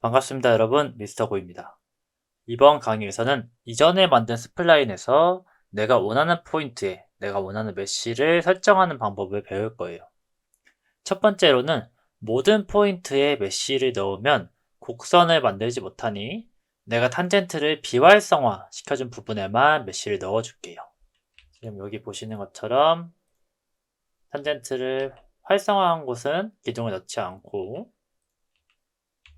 반갑습니다, 여러분. 미스터 고입니다. 이번 강의에서는 이전에 만든 스플라인에서 내가 원하는 포인트에 내가 원하는 메쉬를 설정하는 방법을 배울 거예요. 첫 번째로는 모든 포인트에 메쉬를 넣으면 곡선을 만들지 못하니 내가 탄젠트를 비활성화 시켜준 부분에만 메쉬를 넣어줄게요. 지금 여기 보시는 것처럼 탄젠트를 활성화한 곳은 기둥을 넣지 않고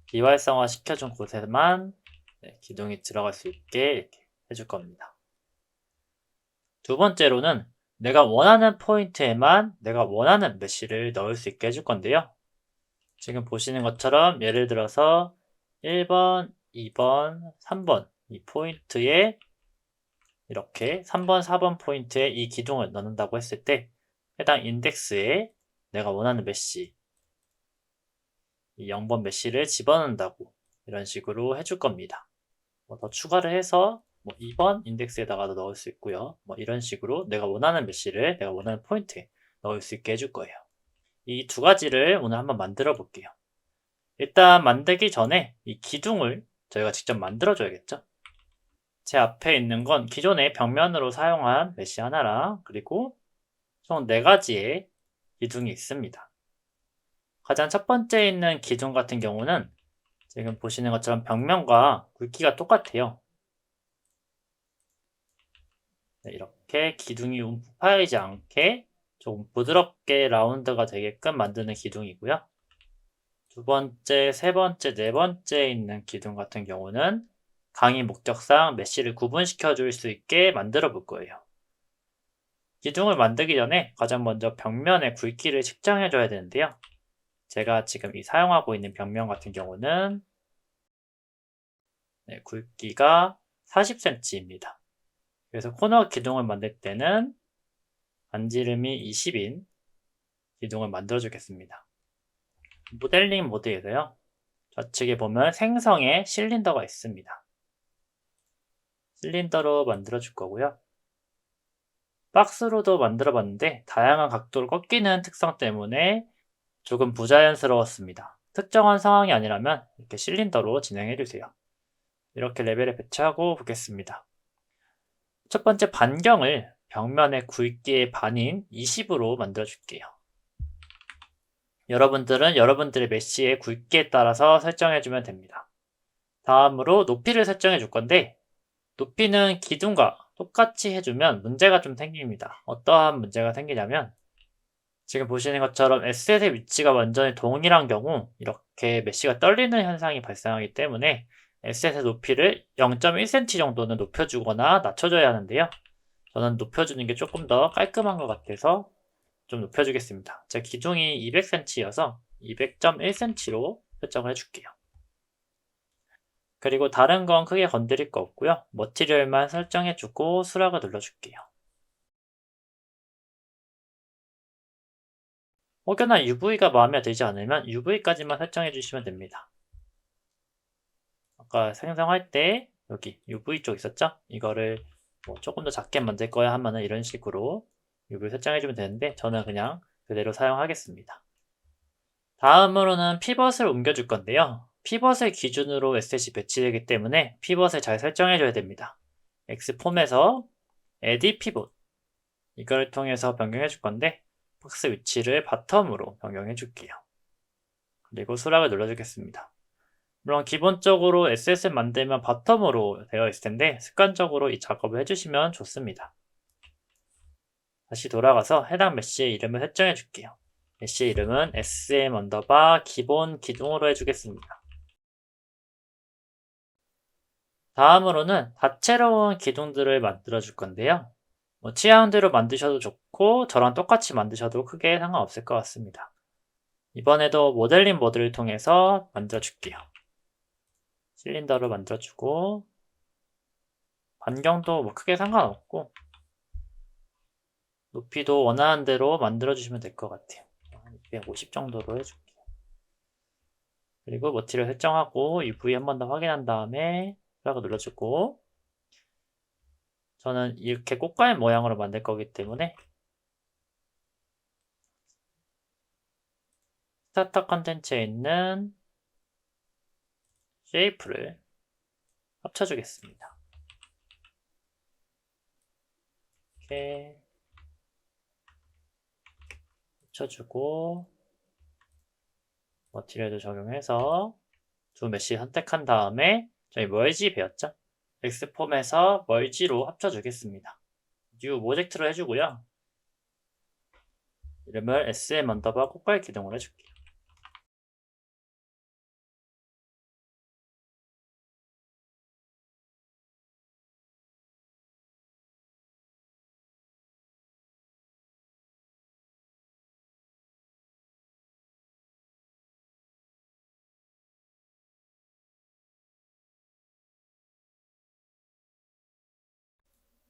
비활성화 시켜준 곳에만 기둥이 들어갈 수 있게 이렇게 해줄 겁니다. 두 번째로는 내가 원하는 포인트에만 내가 원하는 메쉬를 넣을 수 있게 해줄 건데요. 지금 보시는 것처럼 예를 들어서 1번, 2번, 3번 이 포인트에 이렇게 3번, 4번 포인트에 이 기둥을 넣는다고 했을 때 해당 인덱스에 내가 원하는 메쉬 이 0번 메쉬를 집어넣는다고 이런 식으로 해줄 겁니다. 더 추가를 해서 2번 인덱스에다가도 넣을 수 있고요. 이런 식으로 내가 원하는 메쉬를 내가 원하는 포인트에 넣을 수 있게 해줄 거예요. 이 두 가지를 오늘 한번 만들어 볼게요. 일단 만들기 전에 이 기둥을 저희가 직접 만들어 줘야겠죠. 제 앞에 있는 건 기존의 벽면으로 사용한 메쉬 하나랑 그리고 총 4가지의 기둥이 있습니다. 가장 첫 번째 있는 기둥 같은 경우는 지금 보시는 것처럼 벽면과 굵기가 똑같아요. 이렇게 기둥이 움푹 파이지 않게 조금 부드럽게 라운드가 되게끔 만드는 기둥이고요. 두 번째, 세 번째, 네 번째 있는 기둥 같은 경우는 강의 목적상 메쉬를 구분시켜 줄 수 있게 만들어 볼 거예요. 기둥을 만들기 전에 가장 먼저 벽면의 굵기를 측정해 줘야 되는데요. 제가 지금 이 사용하고 있는 벽면 같은 경우는 굵기가 40cm입니다. 그래서 코너 기둥을 만들 때는 반지름이 20인 기둥을 만들어 주겠습니다. 모델링 모드에서요. 좌측에 보면 생성의 실린더가 있습니다. 실린더로 만들어 줄 거고요. 박스로도 만들어 봤는데 다양한 각도로 꺾이는 특성 때문에 조금 부자연스러웠습니다. 특정한 상황이 아니라면 이렇게 실린더로 진행해 주세요. 이렇게 레벨에 배치하고 보겠습니다. 첫 번째 반경을 벽면의 굵기의 반인 20으로 만들어 줄게요. 여러분들은 여러분들의 메쉬의 굵기에 따라서 설정해 주면 됩니다. 다음으로 높이를 설정해 줄 건데 높이는 기둥과 똑같이 해주면 문제가 좀 생깁니다. 어떠한 문제가 생기냐면 지금 보시는 것처럼 에셋의 위치가 완전히 동일한 경우 이렇게 메쉬가 떨리는 현상이 발생하기 때문에 에셋의 높이를 0.1cm 정도는 높여주거나 낮춰줘야 하는데요. 저는 높여주는 게 조금 더 깔끔한 것 같아서 좀 높여주겠습니다. 제 기둥이 200cm여서 200.1cm로 설정을 해줄게요. 그리고 다른 건 크게 건드릴 거 없고요. 머티리얼만 설정해주고 수락을 눌러줄게요. 혹여나 UV가 마음에 들지 않으면 UV까지만 설정해주시면 됩니다. 아까 생성할 때 여기 UV 쪽 있었죠? 이거를 조금 더 작게 만들 거야 하면은 이런 식으로 UV 설정해주면 되는데 저는 그냥 그대로 사용하겠습니다. 다음으로는 피벗을 옮겨줄 건데요. 피벗을 기준으로 에셋이 배치되기 때문에 피벗을 잘 설정해줘야 됩니다. X폼에서 Edit Pivot 이걸 통해서 변경해 줄 건데 박스 위치를 바텀으로 변경해 줄게요. 그리고 수락을 눌러주겠습니다. 물론 기본적으로 에셋을 만들면 바텀으로 되어 있을 텐데 습관적으로 이 작업을 해주시면 좋습니다. 다시 돌아가서 해당 메쉬의 이름을 설정해 줄게요. 메쉬의 이름은 SM 언더바 기본 기둥으로 해주겠습니다. 다음으로는 다채로운 기둥들을 만들어 줄 건데요. 취향대로 만드셔도 좋고 저랑 똑같이 만드셔도 크게 상관없을 것 같습니다. 이번에도 모델링 모드를 통해서 만들어 줄게요. 실린더를 만들어 주고 반경도 크게 상관없고 높이도 원하는 대로 만들어 주시면 될 것 같아요. 250 정도로 해줄게요. 그리고 머티리얼 설정하고 UV 한 번 더 확인한 다음에 수락을 눌러주고 저는 이렇게 꽃갈 모양으로 만들 거기 때문에 스타터 컨텐츠에 있는 쉐이프를 합쳐주겠습니다. 이렇게 합쳐주고 머티리얼도 적용해서 두 메시 선택한 다음에 저희 멀지 배웠죠? 엑스폼에서 멀지로 합쳐주겠습니다. 뉴 모젝트로 해주고요. 이름을 SM 언더바 꽃갈 기둥으로 해줄게요.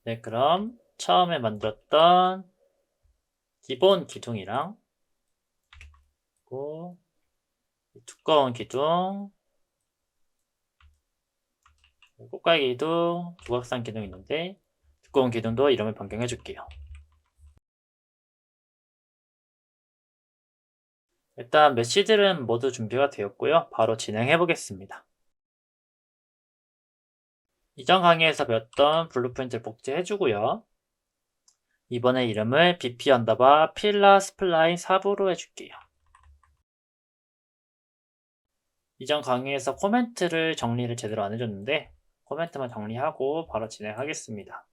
네, 그럼 처음에 만들었던 기본 기둥이랑 그리고 두꺼운 기둥, 꽃갈기 기둥, 조각상 기둥이 있는데 두꺼운 기둥도 이름을 변경해 줄게요. 일단 메시들은 모두 준비가 되었고요. 바로 진행해 보겠습니다. 이전 강의에서 배웠던 블루프린트를 복제해 주고요. 이번에 이름을 bp 언더바 필라 스플라인 4부로 해줄게요. 이전 강의에서 코멘트를 정리를 제대로 안 해줬는데 코멘트만 정리하고 바로 진행하겠습니다.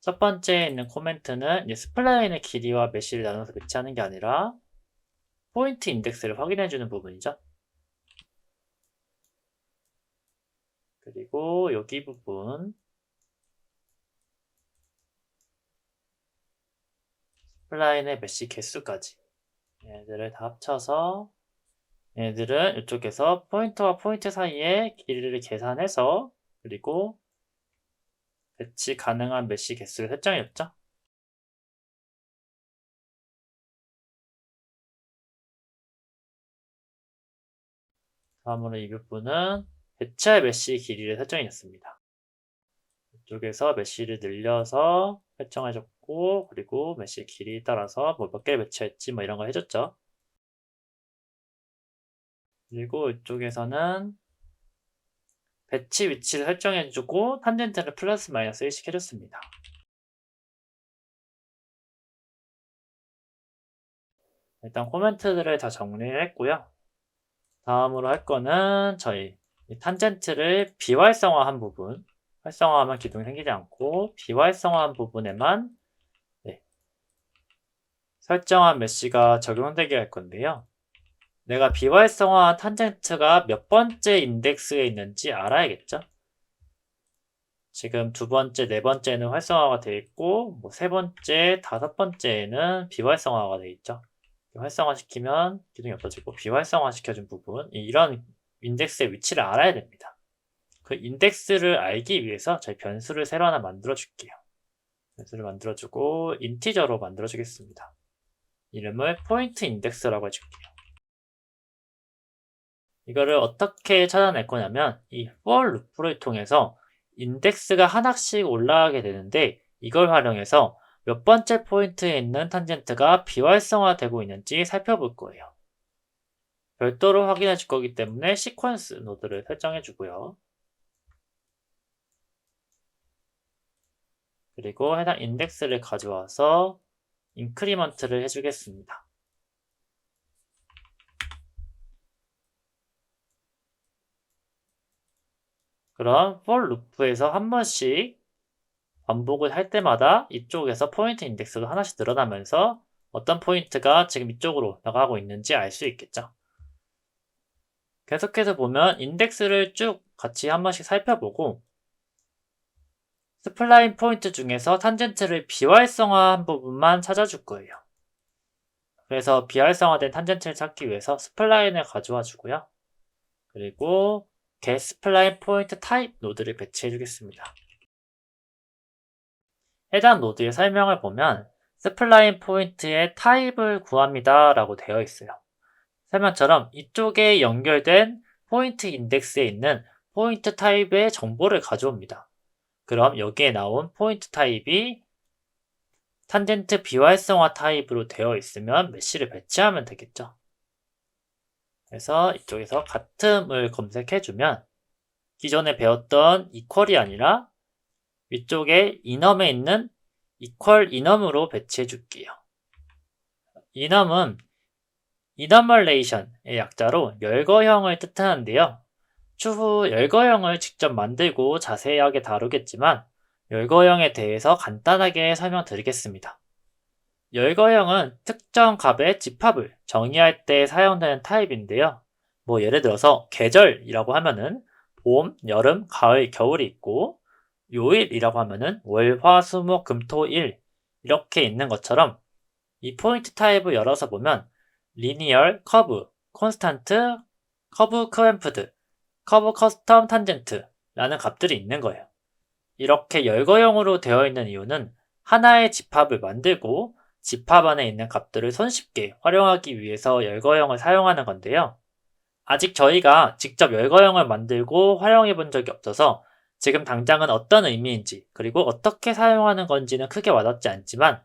첫 번째에 있는 코멘트는 이제 스플라인의 길이와 메시를 나눠서 배치하는 게 아니라 포인트 인덱스를 확인해주는 부분이죠. 그리고 여기 부분 스플라인의 메시 개수까지 얘들을 다 합쳐서 얘들은 이쪽에서 포인트와 포인트 사이의 길이를 계산해서 그리고 배치 가능한 메시 개수를 설정해줬죠. 다음으로 이 부분은 배치할 메시 길이를 설정해줬습니다. 이쪽에서 메시를 늘려서 설정해줬고 그리고 메시 길이에 따라서 뭐 몇 개를 배치할지 뭐 이런 거 해줬죠. 그리고 이쪽에서는 배치 위치를 설정해주고 탄젠트를 플러스 마이너스 1씩 해줬습니다. 일단 코멘트들을 다 정리를 했고요. 다음으로 할 거는 저희 탄젠트를 비활성화한 부분, 활성화하면 기둥이 생기지 않고 비활성화한 부분에만 설정한 메시가 적용되게 할 건데요. 내가 비활성화한 탄젠트가 몇 번째 인덱스에 있는지 알아야겠죠? 지금 두 번째, 네 번째는 활성화가 되어 있고 뭐 세 번째, 다섯 번째에는 비활성화가 되어 있죠. 활성화시키면 기둥이 없어지고 비활성화시켜준 부분 이런 인덱스의 위치를 알아야 됩니다. 그 인덱스를 알기 위해서 저희 변수를 새로 하나 만들어 줄게요. 변수를 만들어주고 인티저로 만들어 주겠습니다. 이름을 포인트 인덱스라고 해줄게요. 이거를 어떻게 찾아낼 거냐면 이 for 루프를 통해서 인덱스가 하나씩 올라가게 되는데 이걸 활용해서 몇 번째 포인트에 있는 탄젠트가 비활성화되고 있는지 살펴볼 거예요. 별도로 확인해 줄 거기 때문에 시퀀스 노드를 설정해 주고요. 그리고 해당 인덱스를 가져와서 인크리먼트를 해주겠습니다. 그럼 for 루프에서 한 번씩 반복을 할 때마다 이쪽에서 포인트 인덱스가 하나씩 늘어나면서 어떤 포인트가 지금 이쪽으로 나가고 있는지 알 수 있겠죠. 계속해서 보면 인덱스를 쭉 같이 한 번씩 살펴보고 스플라인 포인트 중에서 탄젠트를 비활성화한 부분만 찾아줄 거예요. 그래서 비활성화된 탄젠트를 찾기 위해서 스플라인을 가져와 주고요. 그리고 get 스플라인 포인트 타입 노드를 배치해 주겠습니다. 해당 노드의 설명을 보면 스플라인 포인트의 타입을 구합니다 라고 되어 있어요. 설명처럼 이쪽에 연결된 포인트 인덱스에 있는 포인트 타입의 정보를 가져옵니다. 그럼 여기에 나온 포인트 타입이 탄젠트 비활성화 타입으로 되어 있으면 메시를 배치하면 되겠죠. 그래서 이쪽에서 같음을 검색해주면 기존에 배웠던 equal이 아니라 위쪽에 enum에 있는 equal enum으로 배치해 줄게요. enum은 enumerlation의 약자로 열거형을 뜻하는데요. 추후 열거형을 직접 만들고 자세하게 다루겠지만 열거형에 대해서 간단하게 설명드리겠습니다. 열거형은 특정 값의 집합을 정의할 때 사용되는 타입인데요. 뭐 예를 들어서 계절이라고 하면은 봄, 여름, 가을, 겨울이 있고 요일이라고 하면은 월, 화, 수, 목, 금, 토, 일 이렇게 있는 것처럼 이 포인트 타입을 열어서 보면 리니얼, 커브, 콘스탄트, 커브 크램프드, 커브 커스텀 탄젠트라는 값들이 있는 거예요. 이렇게 열거형으로 되어 있는 이유는 하나의 집합을 만들고 집합 안에 있는 값들을 손쉽게 활용하기 위해서 열거형을 사용하는 건데요. 아직 저희가 직접 열거형을 만들고 활용해 본 적이 없어서 지금 당장은 어떤 의미인지 그리고 어떻게 사용하는 건지는 크게 와닿지 않지만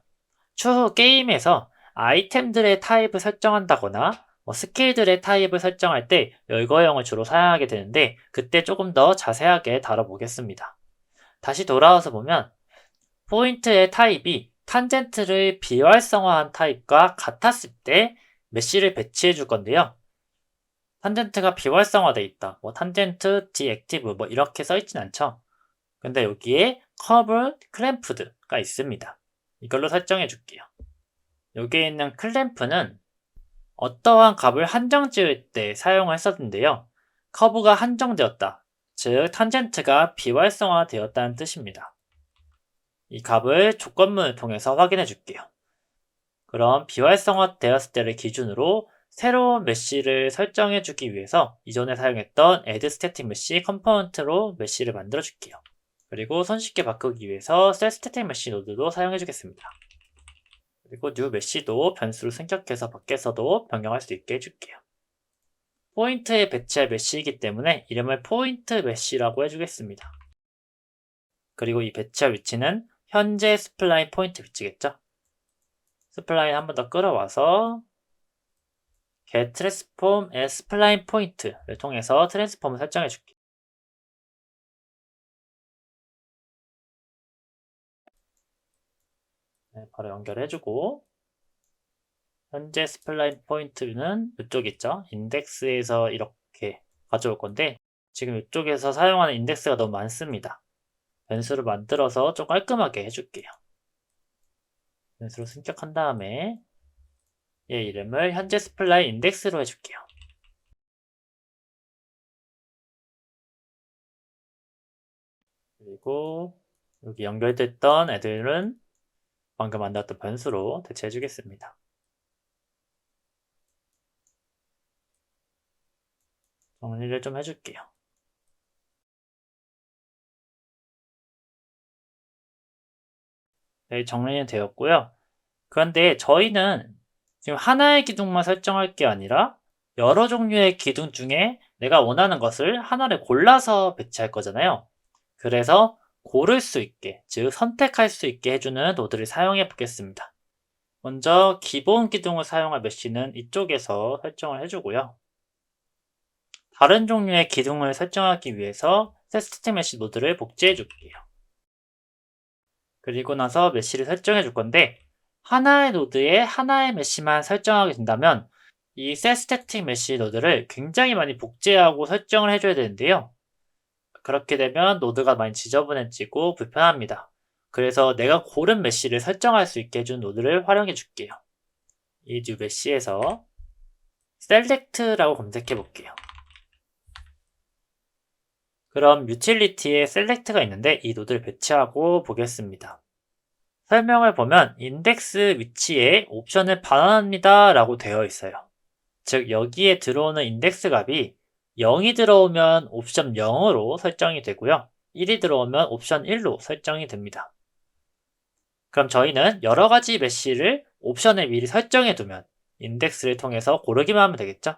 추후 게임에서 아이템들의 타입을 설정한다거나 스킬들의 타입을 설정할 때 열거형을 주로 사용하게 되는데 그때 조금 더 자세하게 다뤄보겠습니다. 다시 돌아와서 보면 포인트의 타입이 탄젠트를 비활성화한 타입과 같았을 때 메쉬를 배치해 줄 건데요. 탄젠트가 비활성화되어 있다. 탄젠트 디액티브 이렇게 써있진 않죠. 근데 여기에 커브 클램프드가 있습니다. 이걸로 설정해 줄게요. 여기에 있는 클램프는 어떠한 값을 한정 지을 때 사용을 했었는데요. 커브가 한정되었다. 즉 탄젠트가 비활성화되었다는 뜻입니다. 이 값을 조건문을 통해서 확인해 줄게요. 그럼 비활성화되었을 때를 기준으로 새로운 메쉬를 설정해 주기 위해서 이전에 사용했던 add static mesh 컴포넌트로 메쉬를 만들어 줄게요. 그리고 손쉽게 바꾸기 위해서 set static mesh 노드도 사용해 주겠습니다. 그리고 new mesh도 변수를 생략해서 밖에서도 변경할 수 있게 해줄게요. 포인트에 배치할 메쉬이기 때문에 이름을 포인트 메쉬라고 해주겠습니다. 그리고 이 배치할 위치는 현재 스플라인 포인트 위치겠죠? 스플라인 한 번 더 끌어와서 get transform as spline point를 통해서 트랜스폼을 설정해 줄게요. 네, 바로 연결해주고 현재 스플라인 포인트는 이쪽 있죠? 인덱스에서 이렇게 가져올 건데 지금 이쪽에서 사용하는 인덱스가 너무 많습니다. 변수를 만들어서 좀 깔끔하게 해줄게요. 변수로 승격한 다음에 얘 이름을 현재 스플라인 인덱스로 해줄게요. 그리고 여기 연결됐던 애들은 방금 만들었던 변수로 대체해 주겠습니다. 정리를 좀 해줄게요. 네, 정리는 되었고요. 그런데 저희는 지금 하나의 기둥만 설정할 게 아니라 여러 종류의 기둥 중에 내가 원하는 것을 하나를 골라서 배치할 거잖아요. 그래서 고를 수 있게, 즉 선택할 수 있게 해주는 노드를 사용해 보겠습니다. 먼저 기본 기둥을 사용할 메쉬는 이쪽에서 설정을 해주고요. 다른 종류의 기둥을 설정하기 위해서 set mesh 노드를 복제해 줄게요. 그리고 나서 메쉬를 설정해 줄 건데 하나의 노드에 하나의 메쉬만 설정하게 된다면 이 setStatic mesh 노드를 굉장히 많이 복제하고 설정을 해줘야 되는데요. 그렇게 되면 노드가 많이 지저분해지고 불편합니다. 그래서 내가 고른 메쉬를 설정할 수 있게 해준 노드를 활용해 줄게요. 이 new mesh에서 select라고 검색해 볼게요. 그럼 utility에 select가 있는데 이 노드를 배치하고 보겠습니다. 설명을 보면 인덱스 위치에 옵션을 반환합니다 라고 되어 있어요. 즉 여기에 들어오는 인덱스 값이 0이 들어오면 옵션 0으로 설정이 되고요. 1이 들어오면 옵션 1로 설정이 됩니다. 그럼 저희는 여러가지 메쉬를 옵션에 미리 설정해 두면 인덱스를 통해서 고르기만 하면 되겠죠?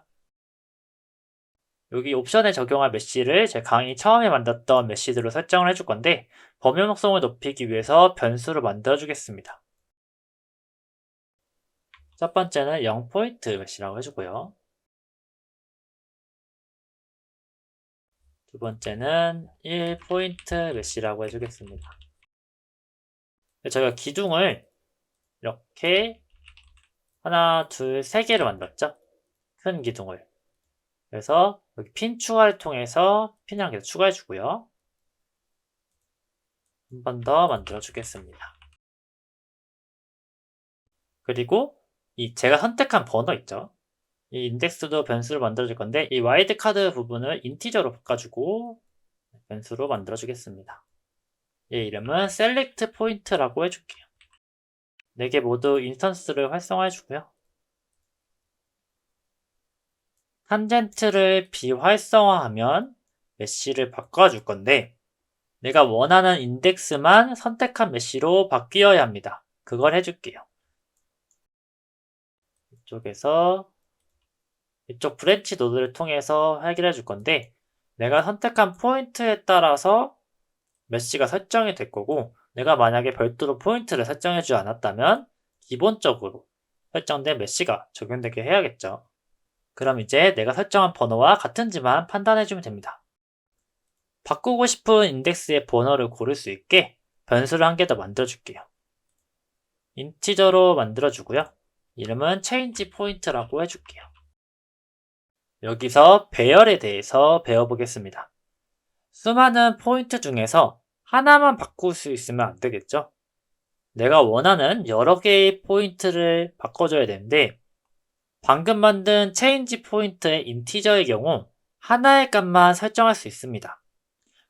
여기 옵션에 적용할 메쉬를 제 강의 처음에 만들었던 메쉬들로 설정을 해줄 건데 범용성을 높이기 위해서 변수를 만들어 주겠습니다. 첫 번째는 0포인트 메쉬라고 해주고요. 두 번째는 1포인트 메시라고 해주겠습니다. 저희가 기둥을 이렇게 하나, 둘, 세 개를 만들었죠? 큰 기둥을. 그래서 여기 핀 추가를 통해서 핀 한 개 더 추가해 주고요. 한 번 더 만들어 주겠습니다. 그리고 이 제가 선택한 번호 있죠? 이 인덱스도 변수를 만들어 줄 건데 이 와일드 카드 부분을 인티저로 바꿔주고 변수로 만들어 주겠습니다. 얘 이름은 select point라고 해줄게요. 4개 모두 인스턴스를 활성화해 주고요. 탄젠트를 비활성화하면 메시를 바꿔줄 건데 내가 원하는 인덱스만 선택한 메시로 바뀌어야 합니다. 그걸 해줄게요. 이쪽에서 이쪽 브랜치 노드를 통해서 해결해 줄 건데 내가 선택한 포인트에 따라서 메시가 설정이 될 거고 내가 만약에 별도로 포인트를 설정해 주지 않았다면 기본적으로 설정된 메시가 적용되게 해야겠죠. 그럼 이제 내가 설정한 번호와 같은지만 판단해 주면 됩니다. 바꾸고 싶은 인덱스의 번호를 고를 수 있게 변수를 한 개 더 만들어 줄게요. 인티저로 만들어 주고요. 이름은 change point라고 해줄게요. 여기서 배열에 대해서 배워보겠습니다. 수많은 포인트 중에서 하나만 바꿀 수 있으면 안 되겠죠? 내가 원하는 여러 개의 포인트를 바꿔줘야 되는데 방금 만든 change 포인트의 인티저의 경우 하나의 값만 설정할 수 있습니다.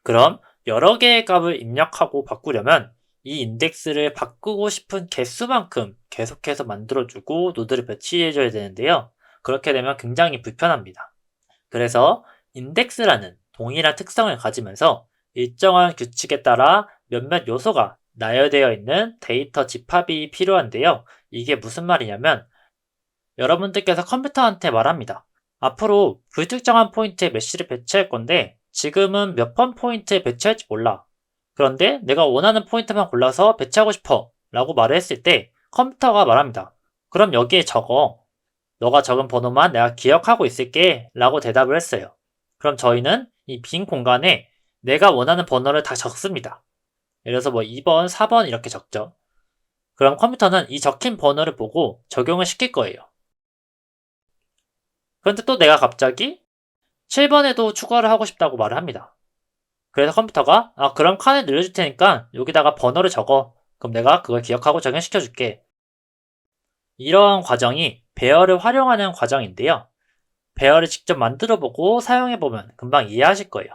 그럼 여러 개의 값을 입력하고 바꾸려면 이 인덱스를 바꾸고 싶은 개수만큼 계속해서 만들어주고 노드를 배치해줘야 되는데요. 그렇게 되면 굉장히 불편합니다. 그래서 인덱스라는 동일한 특성을 가지면서 일정한 규칙에 따라 몇몇 요소가 나열되어 있는 데이터 집합이 필요한데요. 이게 무슨 말이냐면 여러분들께서 컴퓨터한테 말합니다. 앞으로 불특정한 포인트에 메시를 배치할 건데 지금은 몇 번 포인트에 배치할지 몰라. 그런데 내가 원하는 포인트만 골라서 배치하고 싶어 라고 말을 했을 때 컴퓨터가 말합니다. 그럼 여기에 적어. 너가 적은 번호만 내가 기억하고 있을게 라고 대답을 했어요. 그럼 저희는 이 빈 공간에 내가 원하는 번호를 다 적습니다. 예를 들어서 뭐 2번, 4번 이렇게 적죠. 그럼 컴퓨터는 이 적힌 번호를 보고 적용을 시킬 거예요. 그런데 또 내가 갑자기 7번에도 추가를 하고 싶다고 말을 합니다. 그래서 컴퓨터가 그럼 칸을 늘려줄 테니까 여기다가 번호를 적어. 그럼 내가 그걸 기억하고 적용시켜 줄게. 이러한 과정이 배열을 활용하는 과정인데요. 배열을 직접 만들어보고 사용해보면 금방 이해하실 거예요.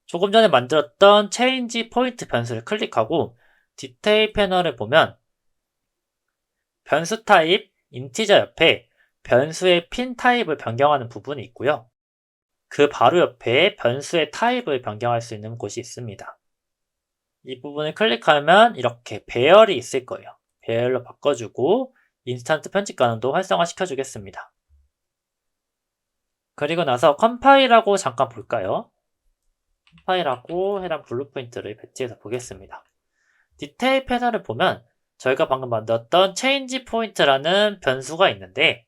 조금 전에 만들었던 change point 변수를 클릭하고 디테일 패널을 보면 변수 타입 인티저 옆에 변수의 핀 타입을 변경하는 부분이 있고요. 그 바로 옆에 변수의 타입을 변경할 수 있는 곳이 있습니다. 이 부분을 클릭하면 이렇게 배열이 있을 거예요. 배열로 바꿔주고 인스턴트 편집 가능도 활성화 시켜주겠습니다. 그리고 나서 컴파일하고 잠깐 볼까요? 컴파일하고 해당 블루프린트를 배치해서 보겠습니다. 디테일 패널을 보면 저희가 방금 만들었던 change point라는 변수가 있는데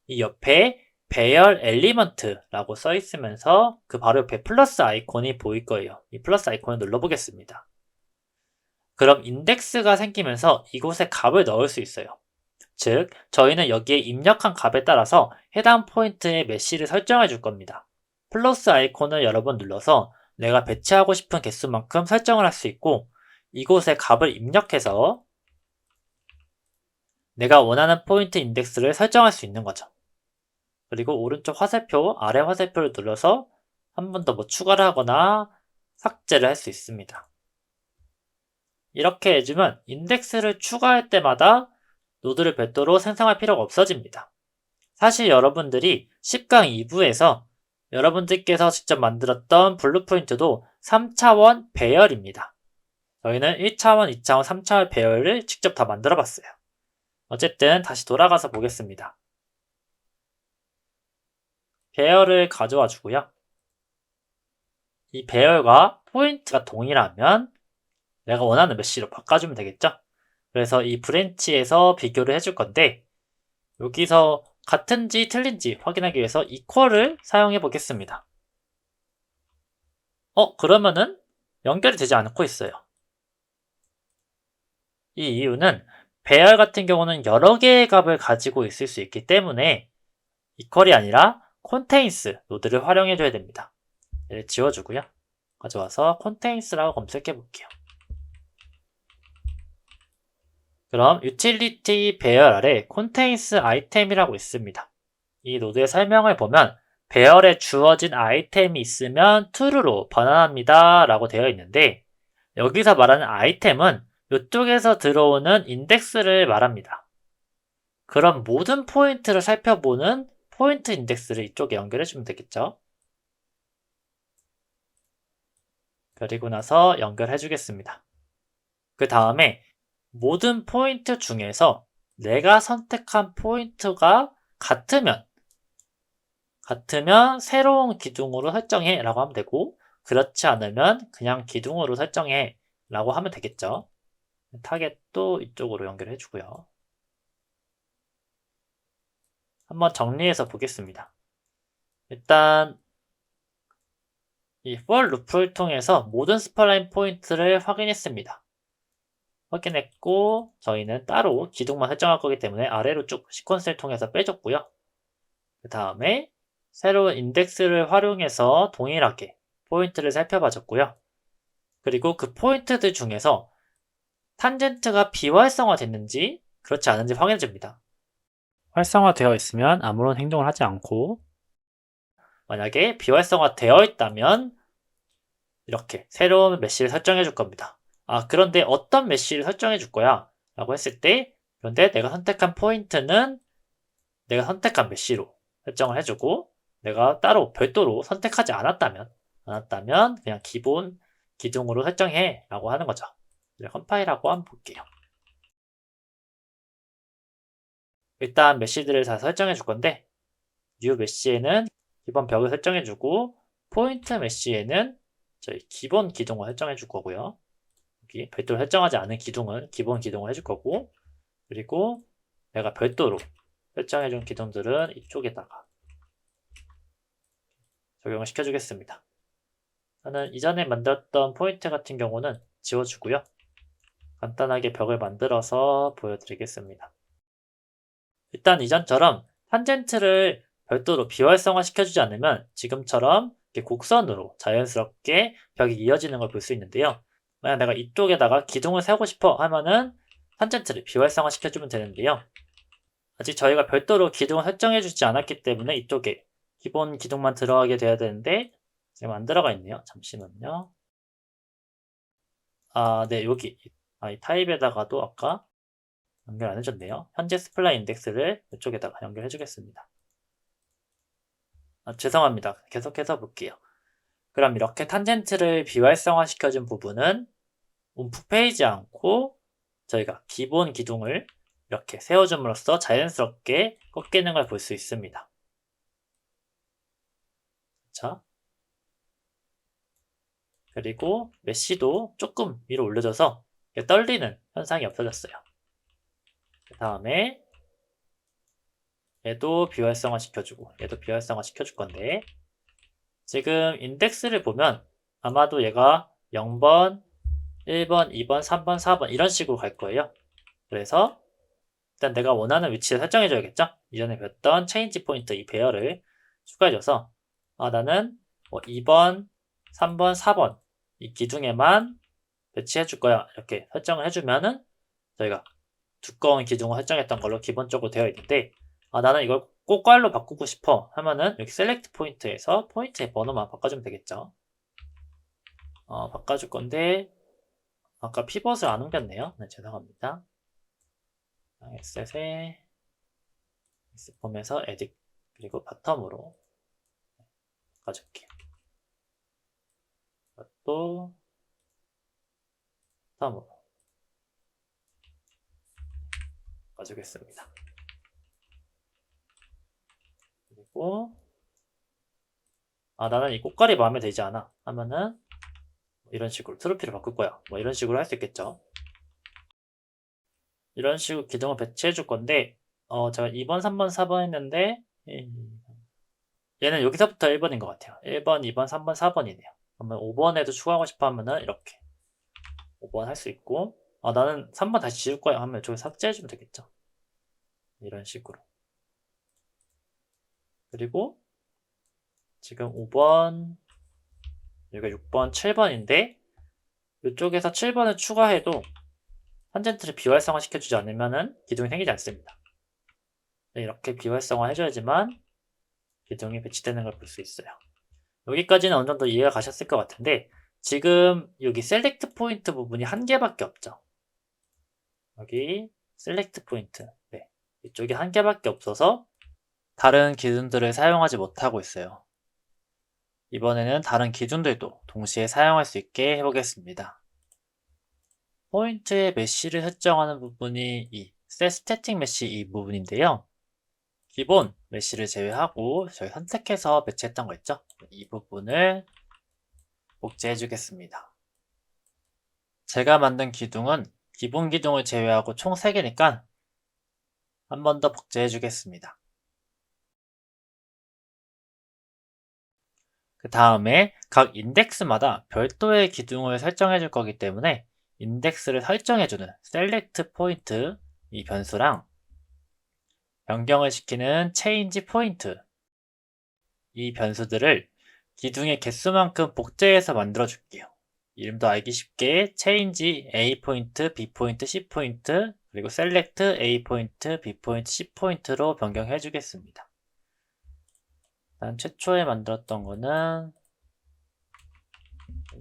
이 옆에 배열 엘리먼트라고 써 있으면서 그 바로 옆에 플러스 아이콘이 보일 거예요. 이 플러스 아이콘을 눌러보겠습니다. 그럼 인덱스가 생기면서 이곳에 값을 넣을 수 있어요. 즉, 저희는 여기에 입력한 값에 따라서 해당 포인트의 메시를 설정해 줄 겁니다. 플러스 아이콘을 여러 번 눌러서 내가 배치하고 싶은 개수만큼 설정을 할 수 있고 이곳에 값을 입력해서 내가 원하는 포인트 인덱스를 설정할 수 있는 거죠. 그리고 오른쪽 화살표, 아래 화살표를 눌러서 한 번 더 뭐 추가를 하거나 삭제를 할 수 있습니다. 이렇게 해주면 인덱스를 추가할 때마다 노드를 별도로 생성할 필요가 없어집니다. 사실 여러분들이 10강 2부에서 여러분들께서 직접 만들었던 블루프린트도 3차원 배열입니다. 저희는 1차원, 2차원, 3차원 배열을 직접 다 만들어 봤어요. 어쨌든 다시 돌아가서 보겠습니다. 배열을 가져와 주고요. 이 배열과 포인트가 동일하면 내가 원하는 메시로 바꿔주면 되겠죠? 그래서 이 브랜치에서 비교를 해줄 건데 여기서 같은지 틀린지 확인하기 위해서 equal을 사용해 보겠습니다. 그러면은 연결이 되지 않고 있어요. 이 이유는 배열 같은 경우는 여러 개의 값을 가지고 있을 수 있기 때문에 이퀄이 아니라 contains 노드를 활용해 줘야 됩니다. 얘를 지워주고요. 가져와서 contains라고 검색해 볼게요. 그럼 utility 배열 아래 contains item이라고 있습니다. 이 노드의 설명을 보면 배열에 주어진 아이템이 있으면 true로 변환합니다 라고 되어 있는데, 여기서 말하는 아이템은 이쪽에서 들어오는 인덱스를 말합니다. 그럼 모든 포인트를 살펴보는 포인트 인덱스를 이쪽에 연결해 주면 되겠죠. 그리고 나서 연결해 주겠습니다. 그 다음에 모든 포인트 중에서 내가 선택한 포인트가 같으면 새로운 기둥으로 설정해 라고 하면 되고, 그렇지 않으면 그냥 기둥으로 설정해 라고 하면 되겠죠. 타겟도 이쪽으로 연결해 주고요. 한번 정리해서 보겠습니다. 일단 이 for 루프를 통해서 모든 스플라인 포인트를 확인했습니다. 확인했고 저희는 따로 기둥만 설정할 거기 때문에 아래로 쭉 시퀀스를 통해서 빼줬고요. 그 다음에 새로운 인덱스를 활용해서 동일하게 포인트를 살펴봐줬고요. 그리고 그 포인트들 중에서 탄젠트가 비활성화 됐는지 그렇지 않은지 확인해줍니다. 활성화되어 있으면 아무런 행동을 하지 않고, 만약에 비활성화 되어 있다면 이렇게 새로운 메시를 설정해 줄 겁니다. 그런데 어떤 메시를 설정해 줄 거야? 라고 했을 때, 그런데 내가 선택한 포인트는 내가 선택한 메시로 설정을 해주고, 내가 따로 별도로 선택하지 않았다면 그냥 기본 기둥으로 설정해 라고 하는 거죠. 컴파일하고 한번 볼게요. 일단 메시들을 다 설정해 줄 건데, new 메시에는 기본 벽을 설정해 주고, 포인트 메시에는 저희 기본 기둥을 설정해 줄 거고요. 여기 별도로 설정하지 않은 기둥은 기본 기둥을 해줄 거고, 그리고 내가 별도로 설정해 준 기둥들은 이쪽에다가 적용을 시켜주겠습니다. 저는 이전에 만들었던 포인트 같은 경우는 지워주고요. 간단하게 벽을 만들어서 보여드리겠습니다. 일단 이전처럼 탄젠트를 별도로 비활성화 시켜주지 않으면 지금처럼 이렇게 곡선으로 자연스럽게 벽이 이어지는 걸 볼 수 있는데요. 만약 내가 이쪽에다가 기둥을 세우고 싶어 하면은 탄젠트를 비활성화 시켜주면 되는데요. 아직 저희가 별도로 기둥을 설정해주지 않았기 때문에 이쪽에 기본 기둥만 들어가게 돼야 되는데 지금 안 들어가 있네요. 잠시만요. 네, 여기 이 타입에다가도 아까 연결 안 해줬네요. 현재 스플라인 인덱스를 이쪽에다가 연결해 주겠습니다. 죄송합니다. 계속해서 볼게요. 그럼 이렇게 탄젠트를 비활성화 시켜준 부분은 움푹 패이지 않고 저희가 기본 기둥을 이렇게 세워줌으로써 자연스럽게 꺾이는 걸 볼 수 있습니다. 자, 그리고 메시도 조금 위로 올려줘서 떨리는 현상이 없어졌어요. 그 다음에 얘도 비활성화 시켜주고 얘도 비활성화 시켜줄 건데, 지금 인덱스를 보면 아마도 얘가 0번, 1번, 2번, 3번, 4번 이런 식으로 갈 거예요. 그래서 일단 내가 원하는 위치를 설정해 줘야겠죠. 이전에 배웠던 체인지 포인트 이 배열을 추가해줘서 나는 2번, 3번, 4번 이 기둥에만 배치해 줄 거야 이렇게 설정을 해주면은 저희가 두꺼운 기둥을 설정했던 걸로 기본적으로 되어 있는데, 나는 이걸 꽃깔로 바꾸고 싶어 하면은 여기 셀렉트 포인트에서 포인트의 번호만 바꿔주면 되겠죠. 바꿔줄 건데 아까 피벗을 안 옮겼네요. 네, 죄송합니다. 엑셋에 엑스폼에서 에딕 그리고 바텀으로 바꿔줄게요. 이것도 바텀으로 바꿔주겠습니다. 그리고 나는 이 꽃깔이 마음에 들지 않아 하면은 이런 식으로 트로피를 바꿀 거야 이런 식으로 할 수 있겠죠. 이런 식으로 기둥을 배치해 줄 건데 제가 2번, 3번, 4번 했는데 얘는 여기서부터 1번인 것 같아요. 1번, 2번, 3번, 4번이네요. 그러면 5번에도 추가하고 싶어 하면은 이렇게 5번 할 수 있고, 나는 3번 다시 지울 거야 하면 이쪽에 삭제해주면 되겠죠. 이런 식으로. 그리고 지금 5번, 여기가 6번, 7번인데 이쪽에서 7번을 추가해도 탄젠트를 비활성화 시켜주지 않으면은 기둥이 생기지 않습니다. 이렇게 비활성화 해줘야지만 기둥이 배치되는 걸 볼 수 있어요. 여기까지는 어느 정도 이해가 가셨을 것 같은데 지금 여기 셀렉트 포인트 부분이 한 개밖에 없죠. 여기 셀렉트 포인트, 네, 이쪽이 한 개밖에 없어서 다른 기준들을 사용하지 못하고 있어요. 이번에는 다른 기준들도 동시에 사용할 수 있게 해보겠습니다. 포인트의 메쉬를 설정하는 부분이 이 set static mesh 이 부분인데요. 기본 메쉬를 제외하고 저희 선택해서 배치했던 거 있죠? 이 부분을 복제해 주겠습니다. 제가 만든 기둥은 기본 기둥을 제외하고 총 3개니까 한 번 더 복제해 주겠습니다. 그 다음에 각 인덱스마다 별도의 기둥을 설정해 줄 거기 때문에 인덱스를 설정해 주는 select point 이 변수랑 변경을 시키는 change point 이 변수들을 기둥의 개수만큼 복제해서 만들어 줄게요. 이름도 알기 쉽게 change A 포인트, B 포인트, C 포인트 그리고 select A 포인트, B 포인트, C 포인트로 변경해 주겠습니다. 일단 최초에 만들었던 거는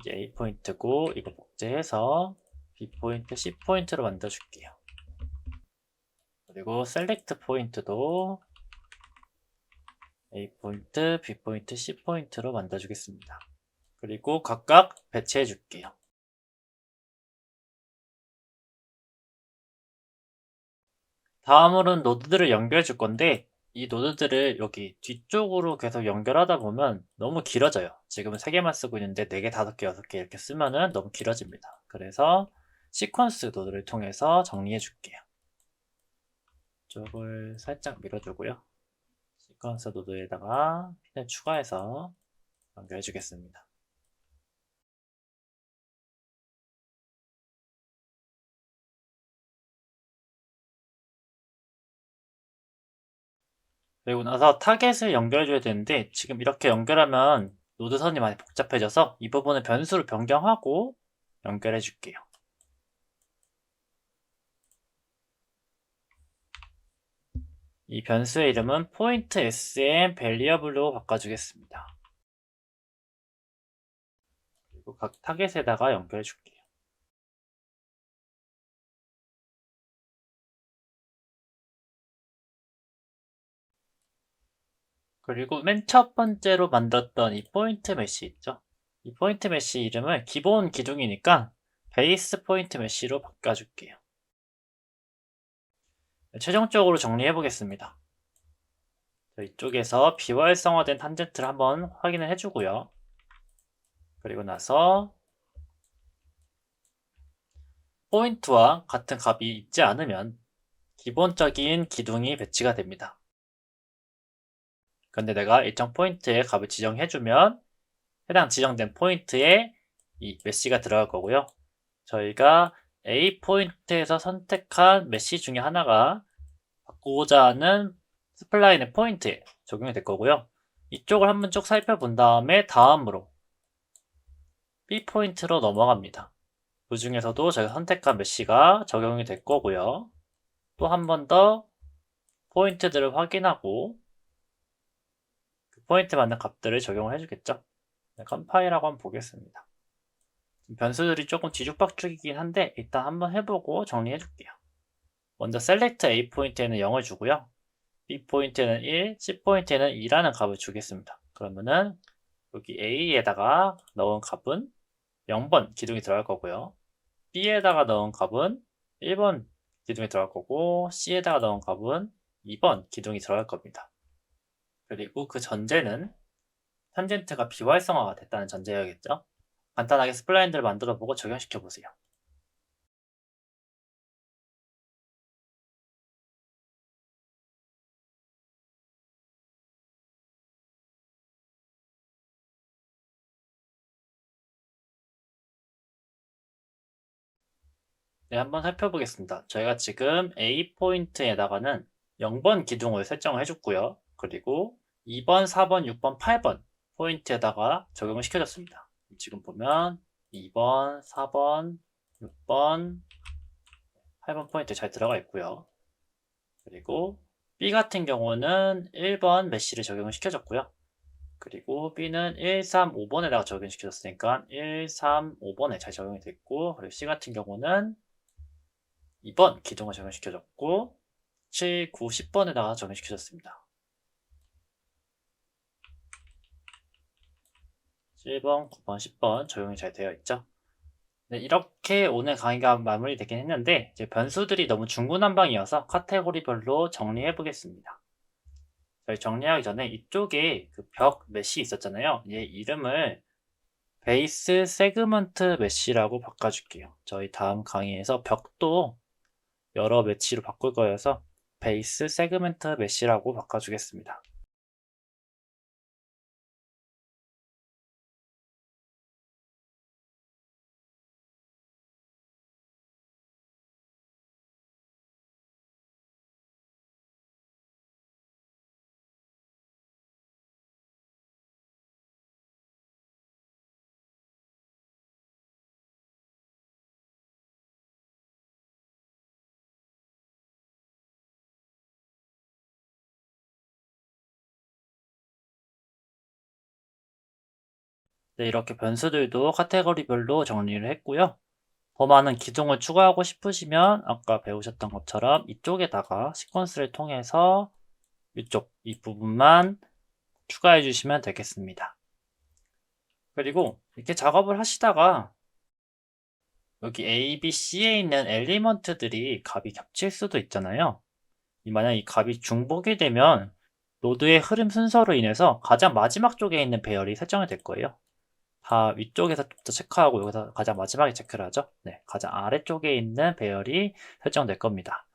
이제 A 포인트고 이거 복제해서 B 포인트, C 포인트로 만들어 줄게요. 그리고 select 포인트도 A 포인트, B 포인트, C 포인트로 만들어 주겠습니다. 그리고 각각 배치해 줄게요. 다음으로는 노드들을 연결해 줄 건데 이 노드들을 여기 뒤쪽으로 계속 연결하다 보면 너무 길어져요. 지금은 3개만 쓰고 있는데 4개, 5개, 6개 이렇게 쓰면은 너무 길어집니다. 그래서 시퀀스 노드를 통해서 정리해 줄게요. 이쪽을 살짝 밀어주고요. 시퀀스 노드에다가 핀을 추가해서 연결해 주겠습니다. 그리고 나서 타겟을 연결해줘야 되는데 지금 이렇게 연결하면 노드선이 많이 복잡해져서 이 부분을 변수로 변경하고 연결해 줄게요. 이 변수의 이름은 point sm variable로 바꿔주겠습니다. 그리고 각 타겟에다가 연결해 줄게요. 그리고 맨 첫 번째로 만들었던 이 포인트 메쉬 있죠? 이 포인트 메쉬 이름을 기본 기둥이니까 베이스 포인트 메쉬로 바꿔줄게요. 최종적으로 정리해 보겠습니다. 이쪽에서 비활성화된 탄젠트를 한번 확인을 해주고요. 그리고 나서 포인트와 같은 값이 있지 않으면 기본적인 기둥이 배치가 됩니다. 근데 내가 일정 포인트에 값을 지정해주면 해당 지정된 포인트에 이 메쉬가 들어갈 거고요. 저희가 A 포인트에서 선택한 메쉬 중에 하나가 바꾸고자 하는 스플라인의 포인트에 적용이 될 거고요. 이쪽을 한번 쭉 살펴본 다음에 다음으로 B 포인트로 넘어갑니다. 그 중에서도 제가 선택한 메쉬가 적용이 될 거고요. 또 한 번 더 포인트들을 확인하고 그 포인트 맞는 값들을 적용을 해주겠죠. 컴파일하고 한번 보겠습니다. 변수들이 조금 뒤죽박죽이긴 한데 일단 한번 해보고 정리해 줄게요. 먼저 select A 포인트에는 0을 주고요. B 포인트에는 1, C 포인트에는 2라는 값을 주겠습니다. 그러면은 여기 A에다가 넣은 값은 0번 기둥이 들어갈 거고요. B에다가 넣은 값은 1번 기둥이 들어갈 거고 C에다가 넣은 값은 2번 기둥이 들어갈 겁니다. 그리고 그 전제는 탄젠트가 비활성화가 됐다는 전제여야겠죠. 간단하게 스플라인들을 만들어 보고 적용시켜 보세요. 네, 한번 살펴보겠습니다. 저희가 지금 A 포인트에다가는 0번 기둥을 설정을 해줬고요. 그리고 2번, 4번, 6번, 8번 포인트에다가 적용을 시켜줬습니다. 지금 보면 2번, 4번, 6번, 8번 포인트 잘 들어가 있고요. 그리고 B 같은 경우는 1번 메쉬를 적용을 시켜줬고요. 그리고 B는 1, 3, 5번에다가 적용시켜줬으니까 1, 3, 5번에 잘 적용이 됐고, 그리고 C 같은 경우는 2번 기둥을 적용시켜줬고 7, 9, 10번에다가 적용시켜줬습니다. 7번, 9번, 10번 적용이 잘 되어 있죠. 네, 이렇게 오늘 강의가 마무리되긴 했는데 이제 변수들이 너무 중구난방이어서 카테고리별로 정리해 보겠습니다. 저희 정리하기 전에 이쪽에 그 벽 메쉬 있었잖아요. 얘 이름을 베이스 세그먼트 메쉬라고 바꿔줄게요. 저희 다음 강의에서 벽도 여러 매치로 바꿀 거여서 베이스 세그먼트 메쉬라고 바꿔주겠습니다. 네, 이렇게 변수들도 카테고리별로 정리를 했고요. 더 많은 기둥을 추가하고 싶으시면 아까 배우셨던 것처럼 이쪽에다가 시퀀스를 통해서 이쪽 이 부분만 추가해 주시면 되겠습니다. 그리고 이렇게 작업을 하시다가 여기 A, B, C에 있는 엘리먼트들이 값이 겹칠 수도 있잖아요. 만약 이 값이 중복이 되면 노드의 흐름 순서로 인해서 가장 마지막 쪽에 있는 배열이 설정이 될 거예요. 다 위쪽에서부터 체크하고 여기서 가장 마지막에 체크를 하죠. 네, 가장 아래쪽에 있는 배열이 설정될 겁니다.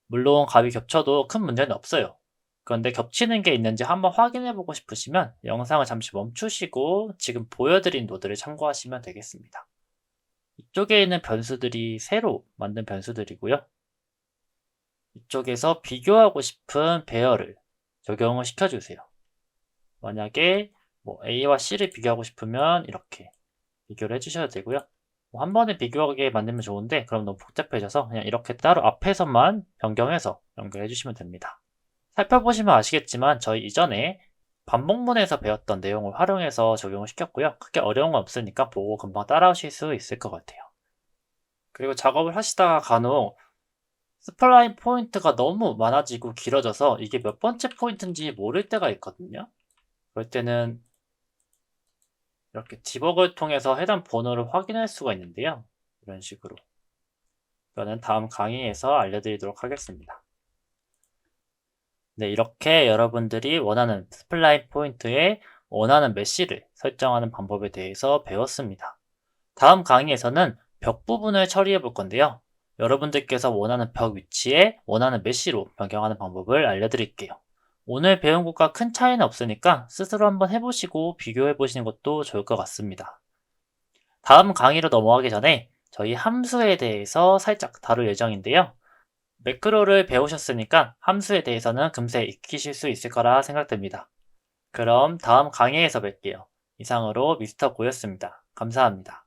물론 값이 겹쳐도 큰 문제는 없어요. 그런데 겹치는 게 있는지 한번 확인해 보고 싶으시면 영상을 잠시 멈추시고 지금 보여드린 노드를 참고하시면 되겠습니다. 이쪽에 있는 변수들이 새로 만든 변수들이고요. 이쪽에서 비교하고 싶은 배열을 적용을 시켜주세요. 만약에 A와 C를 비교하고 싶으면 이렇게 비교를 해주셔야 되고요. 한 번에 비교하게 만들면 좋은데 그럼 너무 복잡해져서 그냥 이렇게 따로 앞에서만 변경해서 연결해 주시면 됩니다. 살펴보시면 아시겠지만 저희 이전에 반복문에서 배웠던 내용을 활용해서 적용을 시켰고요. 크게 어려운 건 없으니까 보고 금방 따라오실 수 있을 것 같아요. 그리고 작업을 하시다가 간혹 스플라인 포인트가 너무 많아지고 길어져서 이게 몇 번째 포인트인지 모를 때가 있거든요. 그럴 때는 이렇게 디버그를 통해서 해당 번호를 확인할 수가 있는데요. 이런 식으로. 이거는 다음 강의에서 알려드리도록 하겠습니다. 네, 이렇게 여러분들이 원하는 스플라인 포인트에 원하는 메쉬를 설정하는 방법에 대해서 배웠습니다. 다음 강의에서는 벽 부분을 처리해 볼 건데요. 여러분들께서 원하는 벽 위치에 원하는 메쉬로 변경하는 방법을 알려드릴게요. 오늘 배운 것과 큰 차이는 없으니까 스스로 한번 해보시고 비교해 보시는 것도 좋을 것 같습니다. 다음 강의로 넘어가기 전에 저희 함수에 대해서 살짝 다룰 예정인데요. 매크로를 배우셨으니까 함수에 대해서는 금세 익히실 수 있을 거라 생각됩니다. 그럼 다음 강의에서 뵐게요. 이상으로 미스터 고였습니다. 감사합니다.